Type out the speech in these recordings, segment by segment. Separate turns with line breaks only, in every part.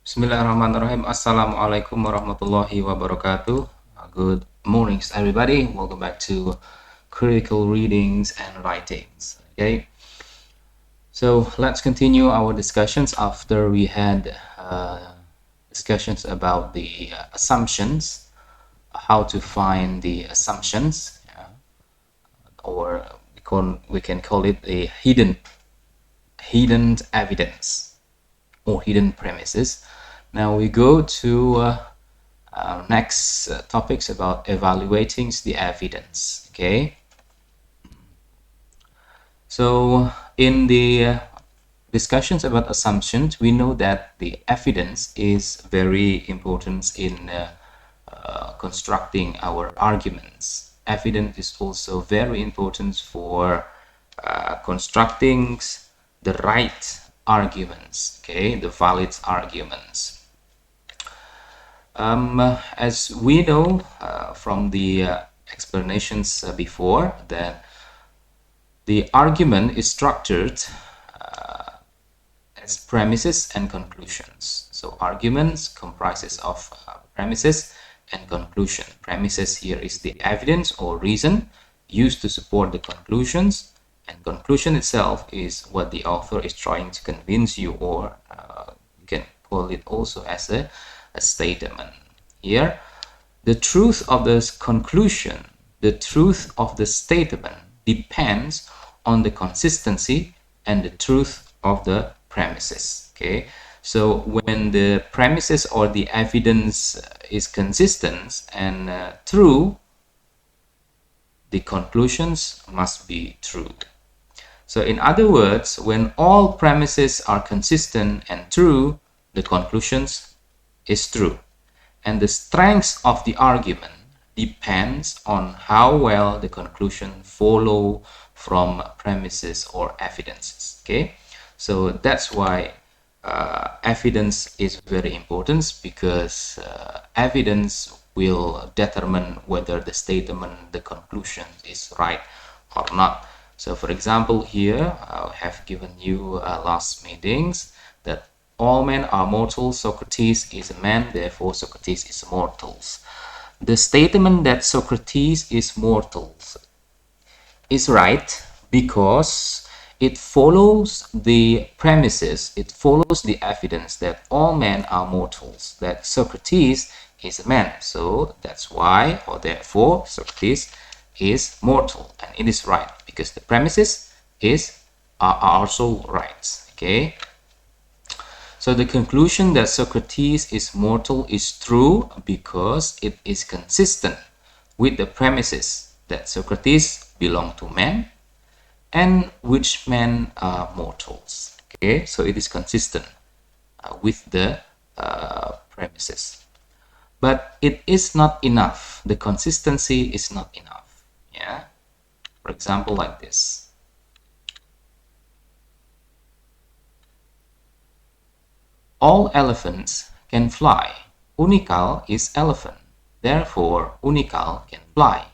Bismillahirrahmanirrahim. Assalamualaikum warahmatullahi wabarakatuh. Good mornings, everybody. Welcome back to Critical Readings and Writings. Okay, so let's continue our discussions after we had discussions about the assumptions, how to find the assumptions, or we can call it a hidden evidence or hidden premises. Now we go to next topics about evaluating the evidence. Okay, so in the discussions about assumptions, we know that the evidence is very important in constructing our arguments. Evidence is also very important for constructing the right arguments, okay, the valid arguments. As we know from the explanations before, that the argument is structured as premises and conclusions. So arguments comprises of premises and conclusion. Premises here is the evidence or reason used to support the conclusions, and conclusion itself is what the author is trying to convince you, or you can call it also as a statement. Here, the truth of this conclusion, the truth of the statement depends on the consistency and the truth of the premises. Okay, so when the premises or the evidence is consistent and true, the conclusions must be true. So in other words, when all premises are consistent and true, the conclusions is true. And the strength of the argument depends on how well the conclusion follow from premises or evidences. Okay, so that's why evidence is very important, because evidence will determine whether the statement, the conclusion is right or not. So for example, here I have given you last meetings that all men are mortal, Socrates is a man, therefore Socrates is mortal. The statement that Socrates is mortal is right because it follows the premises, it follows the evidence that all men are mortals, that Socrates is a man. So that's why, or therefore, Socrates is mortal, and it is right because the premises are also right. Okay, so the conclusion that Socrates is mortal is true because it is consistent with the premises that Socrates belonged to men and which men are mortals. Okay, so it is consistent with the premises. But it is not enough. The consistency is not enough. Yeah. For example, like this. All elephants can fly. Unikal is elephant. Therefore, Unikal can fly.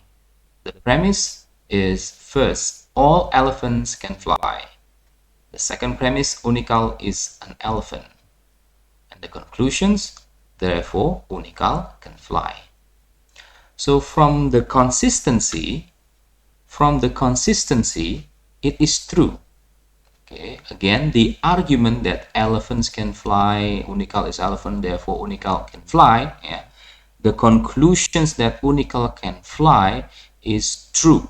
The premise is, first, all elephants can fly. The second premise, Unikal is an elephant. And the conclusions, therefore, Unikal can fly. So from the consistency, it is true. Okay, again, the argument that elephants can fly, Unikal is elephant, therefore Unikal can fly. Yeah, the conclusions that Unikal can fly is true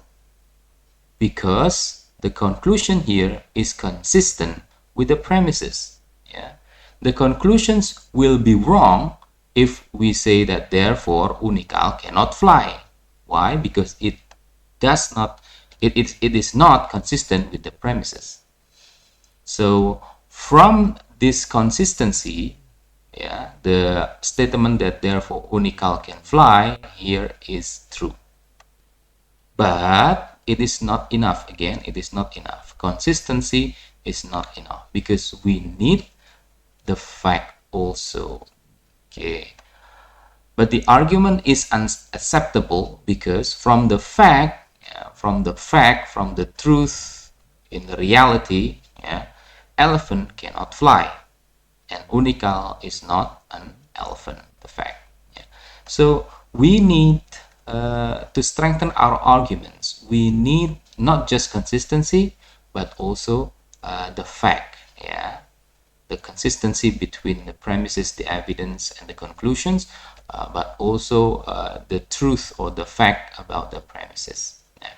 because the conclusion here is consistent with the premises. Yeah, the conclusions will be wrong if we say that therefore Unikal cannot fly. Why? Because it does not. It is not consistent with the premises. So from this consistency, yeah, the statement that therefore Unikal can fly here is true. But it is not enough. Again, it is not enough. Consistency is not enough because we need the fact also. Okay. But the argument is unacceptable because from the fact, from the truth in the reality, yeah, elephant cannot fly. and unical is not an elephant, the fact. Yeah. So we need to strengthen our arguments. We need not just consistency, but also the fact. Yeah, the consistency between the premises, the evidence, and the conclusions, but also the truth or the fact about the premises. Yeah.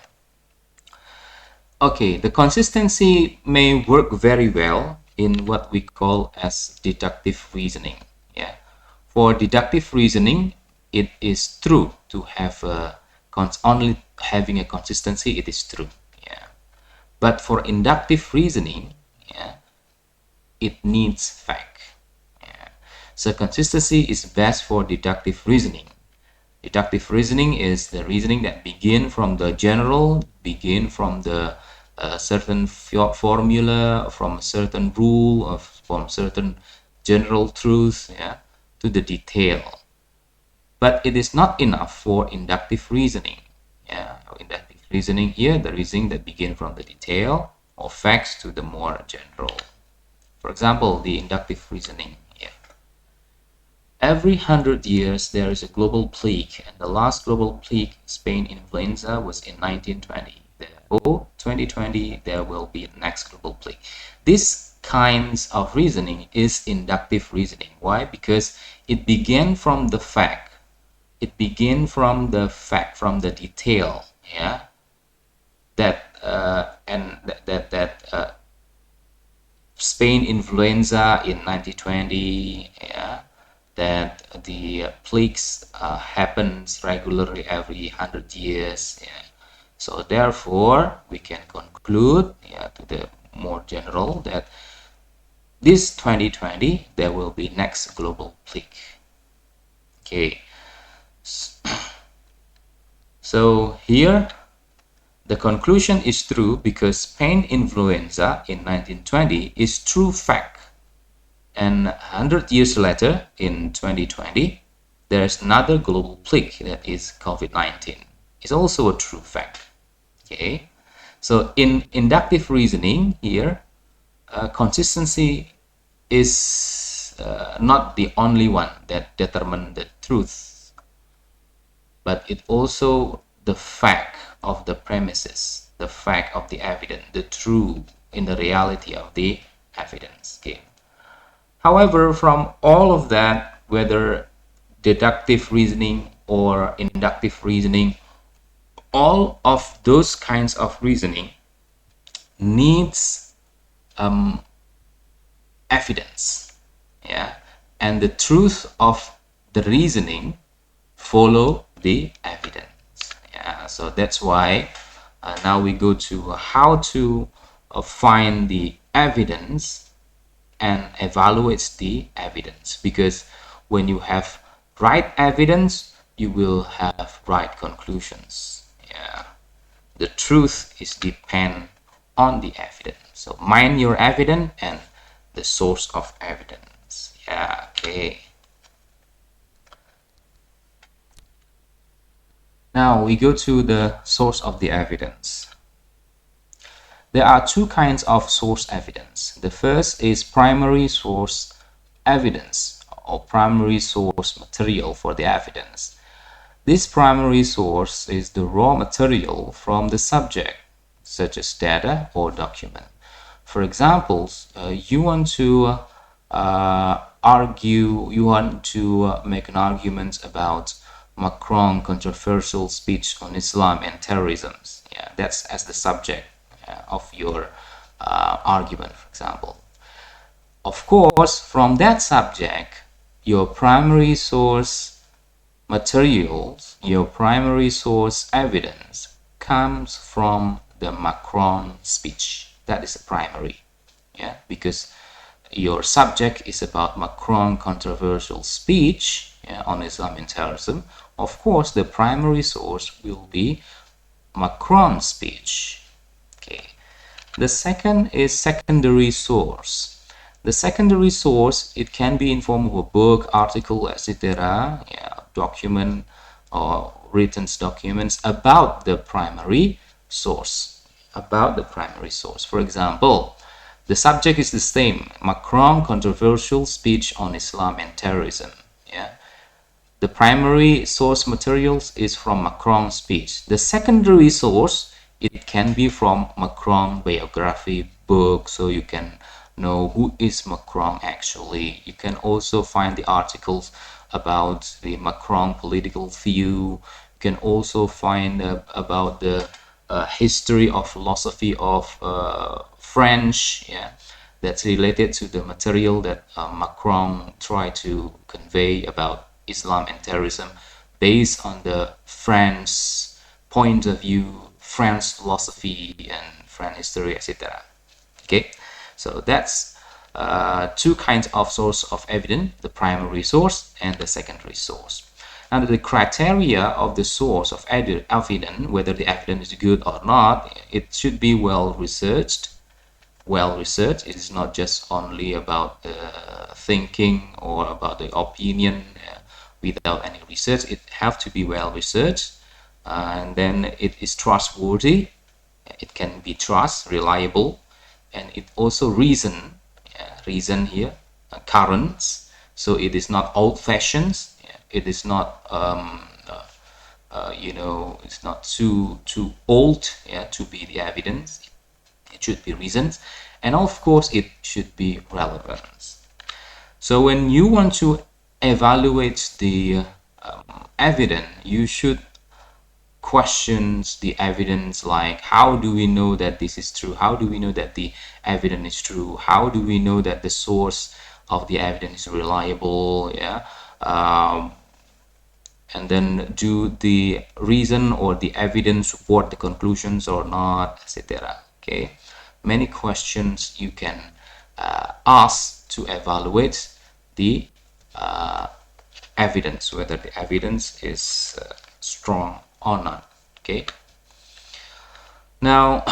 Okay, the consistency may work very well in what we call as deductive reasoning. Yeah, for deductive reasoning, it is true to have only having a consistency. It is true. Yeah, but for inductive reasoning, yeah, it needs fact. Yeah. So consistency is best for deductive reasoning. Deductive reasoning is the reasoning that begin from the general, begin from the certain formula, from a certain rule, from certain general truth, yeah, to the detail. But it is not enough for inductive reasoning. Yeah, inductive reasoning here, the reasoning that begin from the detail or facts to the more general. For example, the inductive reasoning. Yeah. Every 100 years, there is a global plague, and the last global plague, Spain influenza, was in 1920. Therefore, 2020, there will be the next global plague. This kinds of reasoning is inductive reasoning. Why? Because it began from the fact. It began from the fact, from the detail, yeah, that Spain influenza in 1920, yeah, that the plagues happens regularly every 100 years. Yeah. So therefore, we can conclude, yeah, to the more general, that this 2020 there will be next global plague. Okay. So here the conclusion is true because Spain influenza in 1920 is true fact. And 100 years later, in 2020, there's another global plague that is COVID-19. It's also a true fact. Okay, so in inductive reasoning here, consistency is not the only one that determines the truth, but it also the fact of the premises, the fact of the evidence, the true in the reality of the evidence. Okay. However, from all of that, whether deductive reasoning or inductive reasoning, all of those kinds of reasoning needs evidence, yeah, and the truth of the reasoning follow the evidence. Yeah, so that's why now we go to how to find the evidence and evaluates the evidence, because when you have right evidence, you will have right conclusions. Yeah, the truth is depend on the evidence. So mind your evidence and the source of evidence. Yeah, okay. Now we go to the source of the evidence. There are two kinds of source evidence. The first is primary source evidence or primary source material for the evidence. This primary source is the raw material from the subject, such as data or document. For example, you want to make an argument about Macron controversial speech on Islam and terrorism. Yeah, that's as the subject of your argument, for example. Of course, from that subject, your primary source materials, your primary source evidence comes from the Macron speech. That is the primary, yeah, because your subject is about Macron controversial speech, yeah, on Islam and terrorism. Of course, the primary source will be Macron's speech. Okay. The second is secondary source. The secondary source, it can be in form of a book, article, etc., yeah, document or written documents about the primary source. For example, The subject is the same: Macron controversial speech on Islam and terrorism. Yeah. The primary source materials is from Macron's speech. The secondary source, it can be from Macron biography book, so you can know who is Macron actually. You can also find the articles about the Macron political view. You can also find about the history of philosophy of French, yeah, that's related to the material that Macron tried to convey about Islam and terrorism based on the French point of view, French philosophy and French history, etc. Okay, so that's two kinds of source of evidence: the primary source and the secondary source. Now, the criteria of the source of evidence, whether the evidence is good or not, it should be well researched. It is not just only about thinking or about the opinion without any research. It have to be well researched, and then it is trustworthy. It can be reliable, and it also reason here, current. So it is not old-fashioned. It is not it's not too old, to be the evidence. It should be reasons, and of course it should be relevant. So when you want to evaluate the evidence, you should question the evidence, like how do we know that this is true? How do we know that the evidence is true? How do we know that the source of the evidence is reliable? And then do the reason or the evidence support the conclusions or not, etc. Okay, many questions you can ask to evaluate the evidence, whether the evidence is strong or not. Okay, now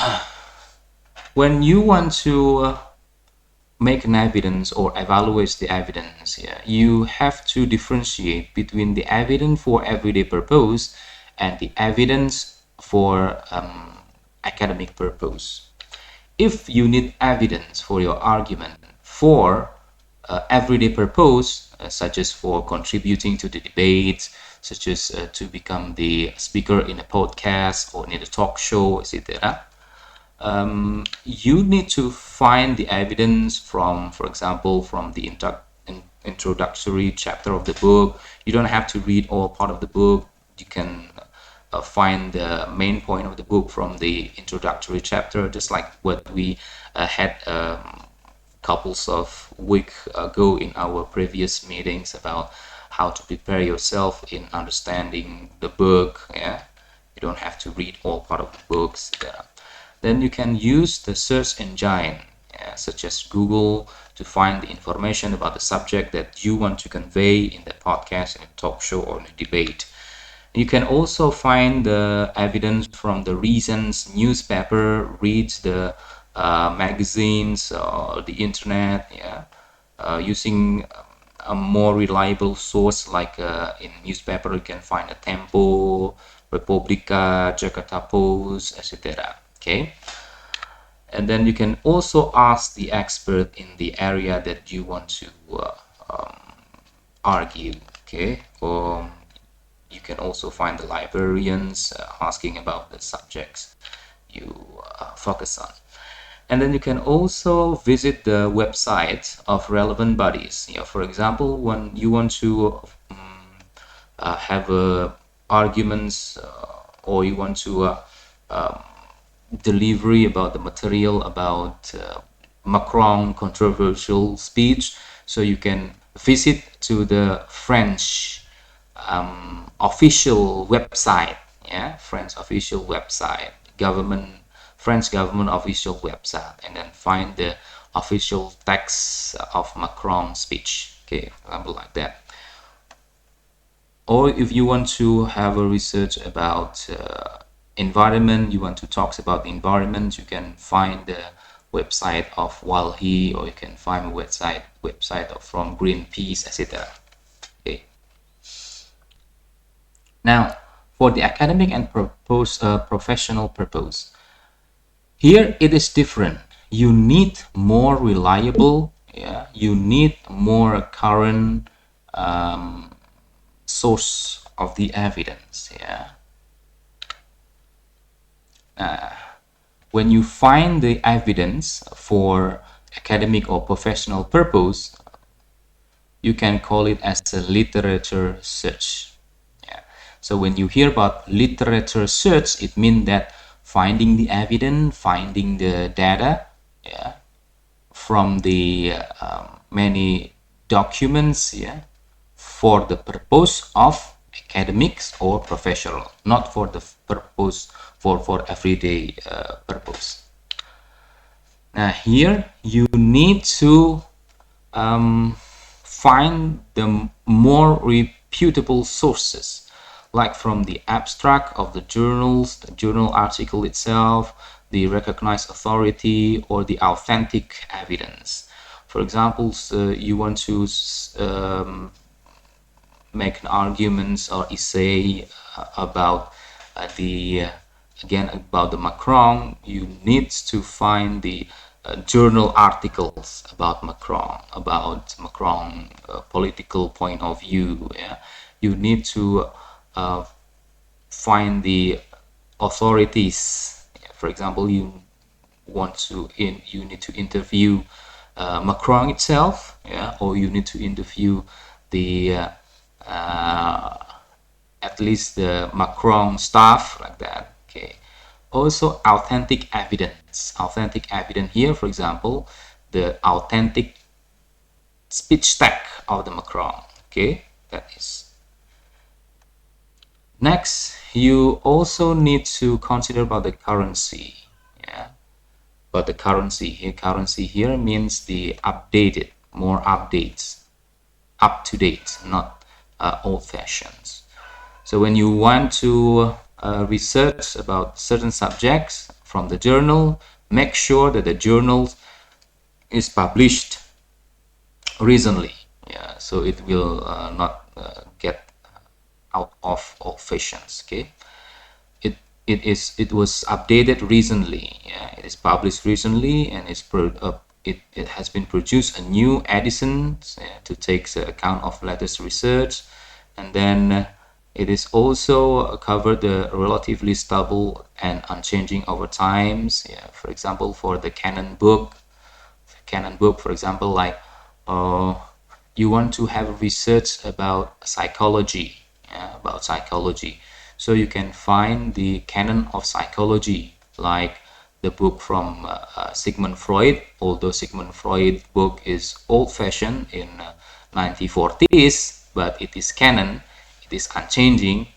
when you want to make an evidence or evaluate the evidence, you have to differentiate between the evidence for everyday purpose and the evidence for academic purpose. If you need evidence for your argument for everyday purpose, such as for contributing to the debate, such as to become the speaker in a podcast or in a talk show, etc., you need to find the evidence from, for example, from the introductory chapter of the book. You don't have to read all part of the book. You can find the main point of the book from the introductory chapter, just like what we had couples of weeks ago in our previous meetings about how to prepare yourself in understanding the book. You don't have to read all part of the books. Then you can use the search engine such as Google to find the information about the subject that you want to convey in the podcast, in a talk show, or in a debate. You can also find the evidence from the recent newspaper, read the magazines or the internet, using a more reliable source, like in newspaper you can find a Tempo, Republika, Jakarta Post, etc. Okay, and then you can also ask the expert in the area that you want to argue. Okay, or you can also find the librarians asking about the subjects you focus on. And then you can also visit the website of relevant bodies. For example, when you want to have arguments or you want to delivery about the material about Macron controversial speech, so you can visit to the French official website, French official website, French government official website, and then find the official text of Macron's speech. Okay, for example, like that. Or if you want to have a research about environment, you want to talk about the environment, you can find the website of WALHI, or you can find a website from Greenpeace, etc. Okay. Now, for the academic and professional purpose, here it is different. you need more reliable, yeah, you need more current source of the evidence, yeah. When you find the evidence for academic or professional purpose, you can call it as a literature search. Yeah. So when you hear about literature search, it means that finding the evidence, finding the data, yeah, from the many documents, yeah, for the purpose of academics or professional, not for the purpose for everyday purpose. Now here you need to find the more reputable sources, like from the abstract of the journals, the journal article itself, the recognized authority, or the authentic evidence. For example, you want to make an argument or essay about the again about the Macron, you need to find the journal articles about Macron political point of view. Yeah? You need to find the authorities. For example, you need to interview Macron itself, yeah, or you need to interview the at least the Macron staff, like that. Okay. Also, authentic evidence. Authentic evidence here, for example, the authentic speech tag of the Macron. Okay, that is. Next, you also need to consider about the currency. Yeah, but the currency here, means the updated, more updates, up to date, not old-fashioned. So when you want to research about certain subjects from the journal, make sure that the journal is published recently. Yeah, so it will not get out of old fashions. Okay, it was updated recently. Yeah, it is published recently, and it has been produced a new edition to take the account of latest research, and then it is also covered the relatively stable and unchanging over times. Yeah, for example, for the Canon book, for example, like you want to have research about psychology, yeah, so you can find the canon of psychology, like the book from Sigmund Freud. Although Sigmund Freud book is old-fashioned in 1940s, but it is canon, it is unchanging.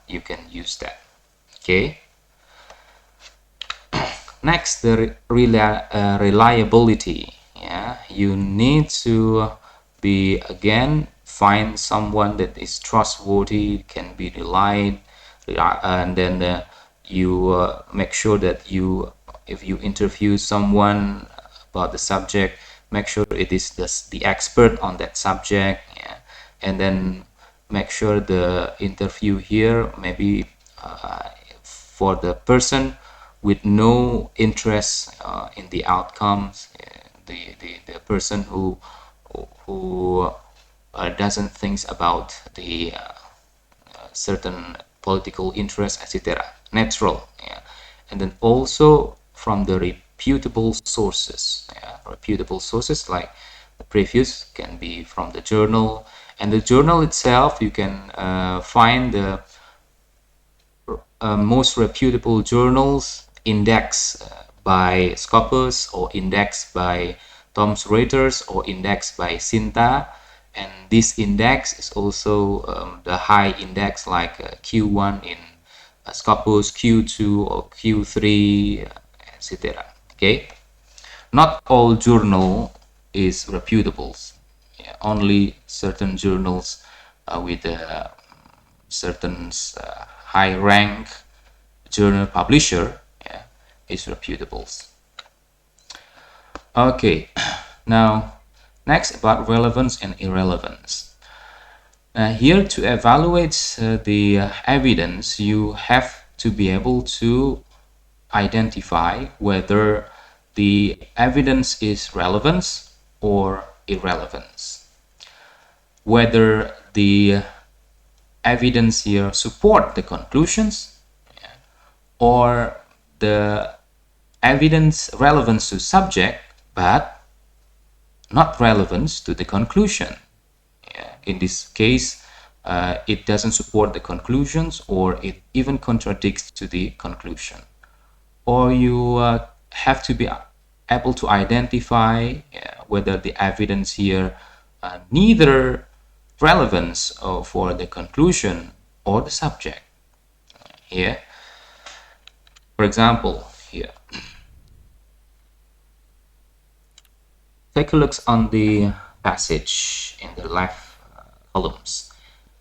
You can use that. Okay. Next, the reliability. Yeah, you need to be again find someone that is trustworthy, can be relied, and then you make sure that if you interview someone about the subject, make sure it is the expert on that subject. Yeah, and then make sure the interview here maybe for the person with no interest in the outcomes, the person who doesn't think about the certain political interest, etc. Natural, yeah. And then also from the reputable sources, yeah. Reputable sources like the previous can be from the journal, and the journal itself you can find the most reputable journals indexed by Scopus, or indexed by Thomson Reuters, or indexed by Cinta. And this index is also the high index, like Q1 in Scopus, Q2 or Q3, etc. Okay, not all journal is reputable. Yeah, only certain journals with certain high rank journal publisher, yeah, is reputable. Okay, now next about relevance and irrelevance. Here, to evaluate the evidence, you have to be able to identify whether the evidence is relevance or irrelevance. Whether the evidence here support the conclusions, or the evidence relevance to subject but not relevance to the conclusion. In this case, it doesn't support the conclusions, or it even contradicts to the conclusion. Or you have to be able to identify whether the evidence here neither relevance for the conclusion or the subject. Here, for example, here, take a look on the passage in the left columns.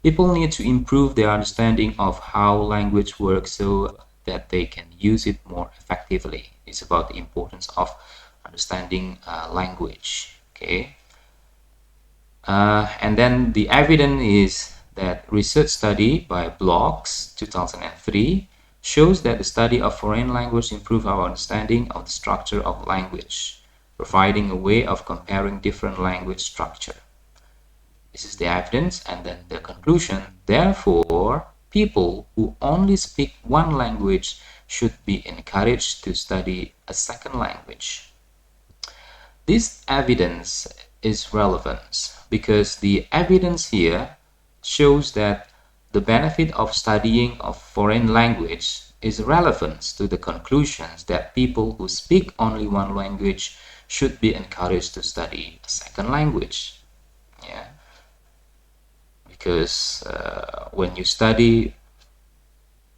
People need to improve their understanding of how language works so that they can use it more effectively. It's about the importance of understanding language. Okay, and then the evidence is that research study by Blocks 2003 shows that the study of foreign language improves our understanding of the structure of language, providing a way of comparing different language structure. This is the evidence, and then the conclusion. Therefore, people who only speak one language should be encouraged to study a second language. This evidence is relevant because the evidence here shows that the benefit of studying a foreign language is relevant to the conclusions that people who speak only one language should be encouraged to study a second language. Yeah. Because when you study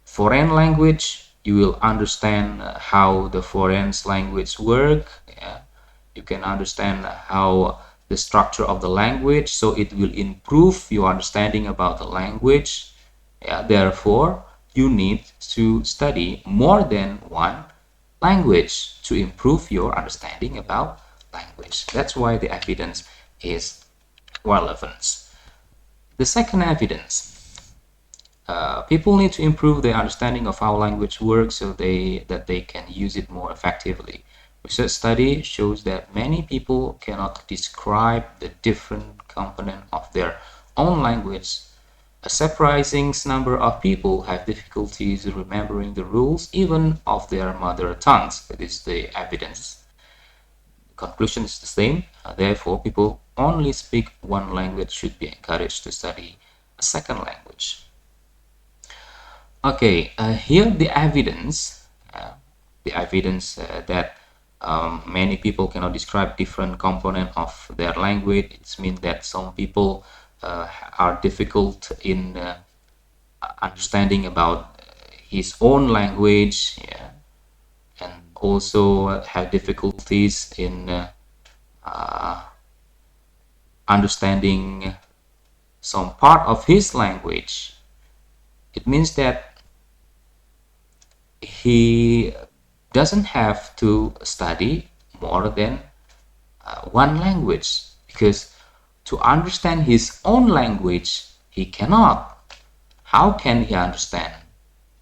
foreign language, you will understand how the foreign language work. Yeah? You can understand how the structure of the language, so it will improve your understanding about the language. Yeah? Therefore, you need to study more than one language to improve your understanding about language. That's why the evidence is relevant. The second evidence, people need to improve their understanding of how language works so that they can use it more effectively. Research study shows that many people cannot describe the different components of their own language. A surprising number of people have difficulties remembering the rules even of their mother tongues. That is the evidence. Conclusion is the same. Therefore, people only speak one language should be encouraged to study a second language. Okay, here the evidence that many people cannot describe different components of their language. It means that some people are difficult in understanding about his own language. Yeah, and also have difficulties in understanding some part of his language. It means that he doesn't have to study more than one language, because to understand his own language he cannot. How can he understand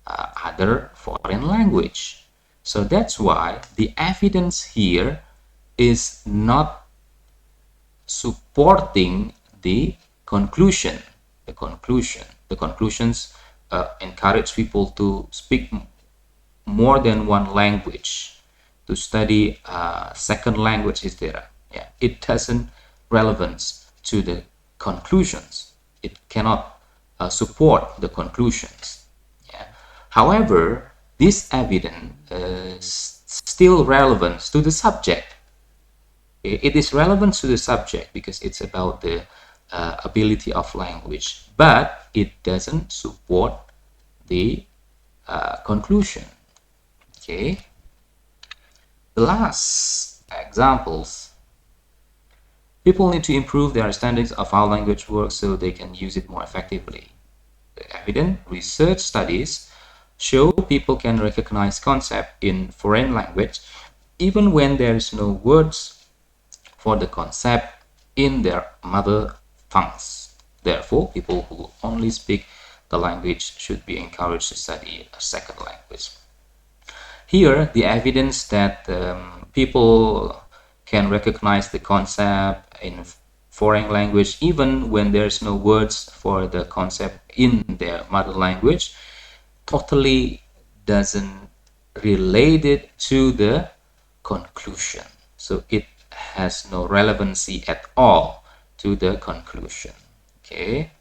other foreign language? So that's why the evidence here is not supporting the conclusion. The conclusions encourage people to speak more than one language, to study second language is there. Yeah, it doesn't relevance to the conclusions. It cannot support the conclusions. Yeah. However, this evidence is still relevant to the subject. It is relevant to the subject because it's about the ability of language, but it doesn't support the conclusion. Okay. The last examples. People need to improve their understandings of how language works so they can use it more effectively. The evident research studies show people can recognize concepts in foreign language even when there is no words for the concept in their mother tongues. Therefore, people who only speak the language should be encouraged to study a second language. Here, the evidence that people can recognize the concept in foreign language even when there's no words for the concept in their mother language, totally doesn't relate it to the conclusion. So it has no relevancy at all to the conclusion. Okay.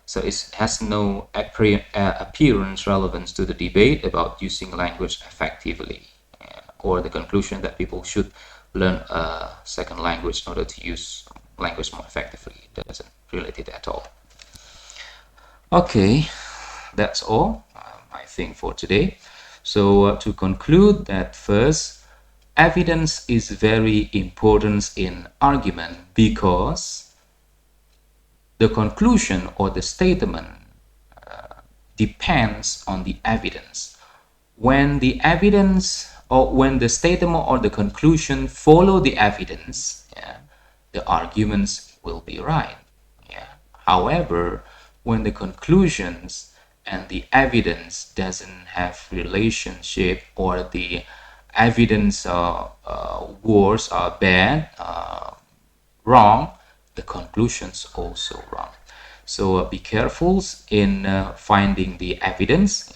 So it has no appearance relevance to the debate about using language effectively, or the conclusion that people should learn a second language in order to use language more effectively. It doesn't relate it at all. Okay, that's all I think for today. So to conclude that, first, evidence is very important in argument because the conclusion or the statement depends on the evidence. When the evidence or when the statement or the conclusion follow the evidence, the arguments will be right. However, when the conclusions and the evidence doesn't have relationship, or the evidence words are bad, wrong, the conclusions also wrong. So be careful in finding the evidence.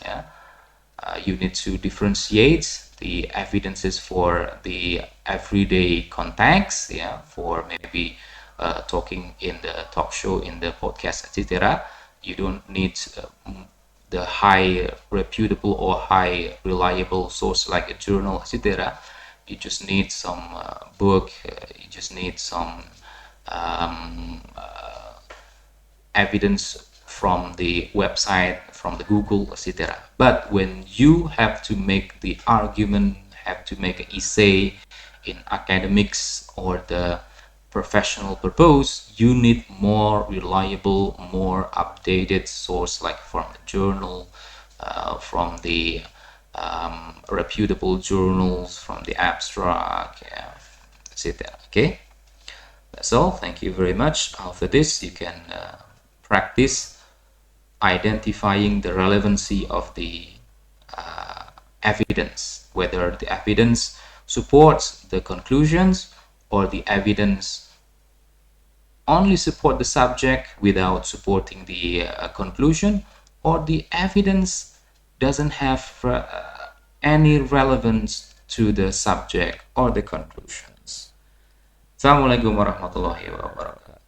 You need to differentiate the evidences for the everyday context, for maybe talking in the talk show, in the podcast, etc. You don't need the high reputable or high reliable source like a journal, etc. You just need some book, you just need some evidence from the website, from the Google, etc. But when you have to make the argument, have to make an essay in academics or the professional purpose, you need more reliable, more updated source, like from the journal, from the reputable journals, from the abstract, etc. Okay, that's all. Thank you very much. After this, you can practice identifying the relevancy of the evidence, whether the evidence supports the conclusions or the evidence only support the subject without supporting the conclusion, or the evidence doesn't have any relevance to the subject or the conclusions. Assalamualaikum warahmatullahi wabarakatuh.